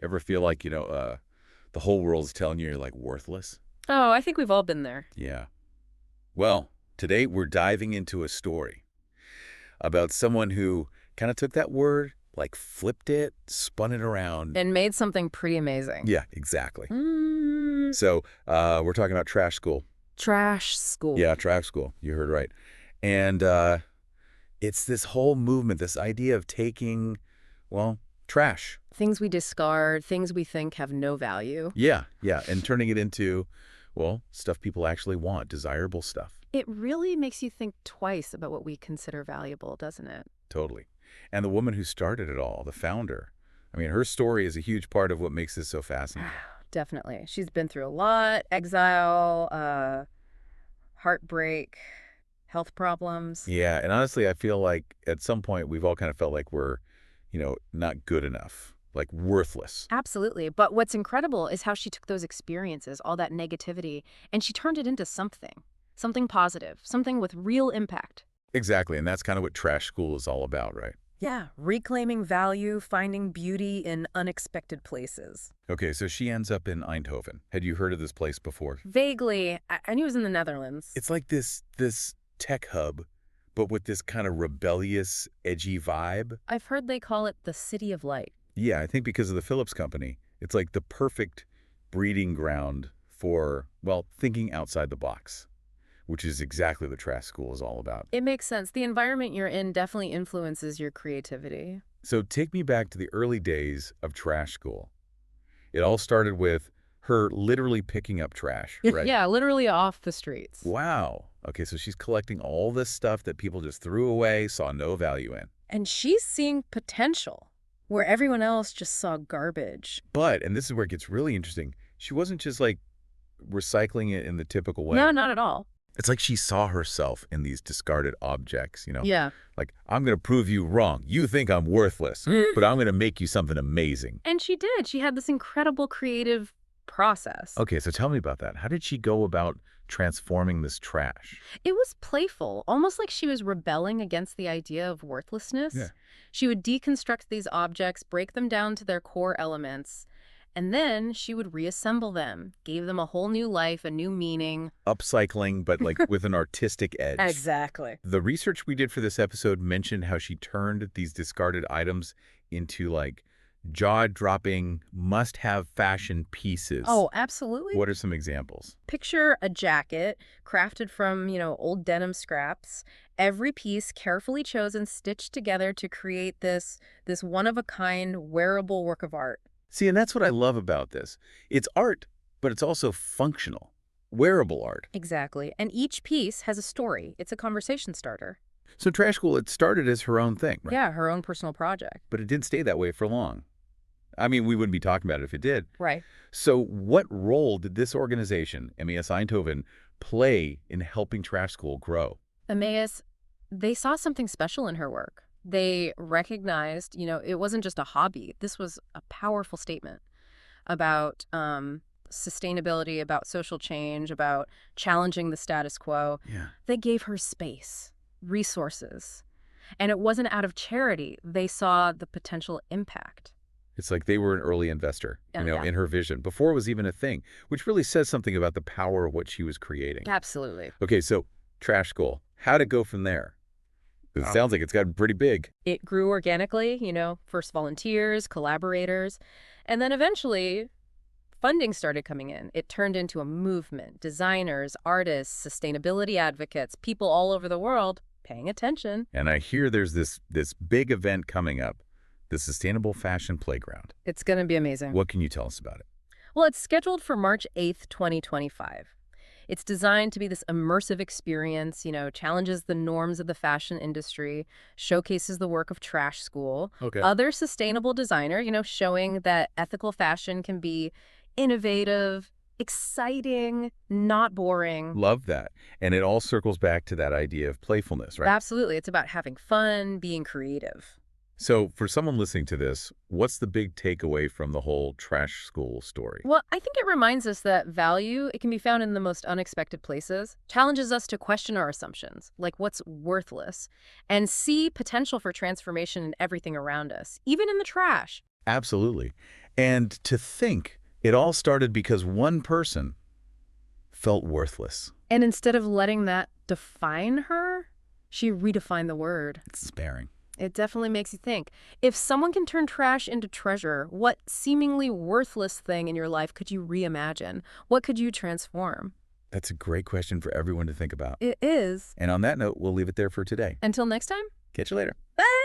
Ever feel like, the whole world's telling you you're like worthless? Oh, I think we've all been there. Yeah. Well, today we're diving into a story about someone who kind of took that word, like flipped it, spun it around. And made something pretty amazing. Yeah, exactly. Mm, So we're talking about Trash School. trash school. Yeah, Trash School. You heard right. And it's this whole movement, this idea of taking, well, trash. Things we discard, things we think have no value. Yeah, yeah, and turning it into, well, stuff people actually want, desirable stuff. It really makes you think twice about what we consider valuable, doesn't it? Totally. And the woman who started it all, the founder, I mean, her story is a huge part of what makes this so fascinating. Definitely. She's been through a lot: exile, heartbreak, health problems. Yeah, and honestly, I feel like at some point we've all kind of felt like we're, not good enough, like worthless. Absolutely. But what's incredible is how she took those experiences, all that negativity, and she turned it into something positive, something with real impact. Exactly, and that's kind of what Trash School is all about, right? Yeah, reclaiming value, finding beauty in unexpected places. Okay, so she ends up in Eindhoven. Had you heard of this place before? Vaguely, I knew it was in the Netherlands. It's like this tech hub, but with this kind of rebellious, edgy vibe. I've heard they call it the City of Light. Yeah, I think because of the Philips company, it's like the perfect breeding ground for, well, thinking outside the box, which is exactly what Trash School is all about. It makes sense. The environment you're in definitely influences your creativity. So take me back to the early days of Trash School. It all started with her literally picking up trash, right? Yeah, literally off the streets. Wow. Okay, so she's collecting all this stuff that people just threw away, saw no value in. And she's seeing potential where everyone else just saw garbage. But, and this is where it gets really interesting, she wasn't just like recycling it in the typical way. No, not at all. It's like she saw herself in these discarded objects, Yeah. Like, I'm going to prove you wrong. You think I'm worthless, but I'm going to make you something amazing. And she did. She had this incredible creative process. Okay, so tell me about that. How did she go about transforming this trash? It was playful, almost like she was rebelling against the idea of worthlessness. Yeah. She would deconstruct these objects, break them down to their core elements, and then she would reassemble them, gave them a whole new life, a new meaning. Upcycling, but like with an artistic edge. Exactly. The research we did for this episode mentioned how she turned these discarded items into like jaw-dropping, must-have fashion pieces. Oh, absolutely. What are some examples? Picture a jacket crafted from, old denim scraps, every piece carefully chosen, stitched together to create this one-of-a-kind wearable work of art. See, and that's what I love about this. It's art, but it's also functional, wearable art. Exactly. And each piece has a story. It's a conversation starter. So Trash School, it started as her own thing, right? Yeah, her own personal project. But it didn't stay that way for long. I mean, we wouldn't be talking about it if it did. Right. So what role did this organization, MES Eindhoven, play in helping Trash School grow? Emmaus, they saw something special in her work. They recognized, it wasn't just a hobby. This was a powerful statement about sustainability, about social change, about challenging the status quo. Yeah. They gave her space, resources. And it wasn't out of charity. They saw the potential impact. It's like they were an early investor, Yeah. in her vision, before it was even a thing, which really says something about the power of what she was creating. Absolutely. Okay, so Trash School, how'd it go from there? 'Cause it sounds like it's gotten pretty big. It grew organically, first volunteers, collaborators, and then eventually funding started coming in. It turned into a movement. Designers, artists, sustainability advocates, people all over the world paying attention. And I hear there's this big event coming up, the Sustainable Fashion Playground. It's going to be amazing. What can you tell us about it? Well, it's scheduled for March 8th, 2025. It's designed to be this immersive experience, challenges the norms of the fashion industry, showcases the work of Trash School, Okay. other sustainable designer, showing that ethical fashion can be innovative, exciting, not boring. Love that. And it all circles back to that idea of playfulness, right? Absolutely. It's about having fun, being creative. So for someone listening to this, what's the big takeaway from the whole Trash School story? Well, I think it reminds us that value, it can be found in the most unexpected places, challenges us to question our assumptions, like what's worthless, and see potential for transformation in everything around us, even in the trash. Absolutely. And to think it all started because one person felt worthless. And instead of letting that define her, she redefined the word. It's despairing. It definitely makes you think. If someone can turn trash into treasure, what seemingly worthless thing in your life could you reimagine? What could you transform? That's a great question for everyone to think about. It is. And on that note, we'll leave it there for today. Until next time. Catch you later. Bye!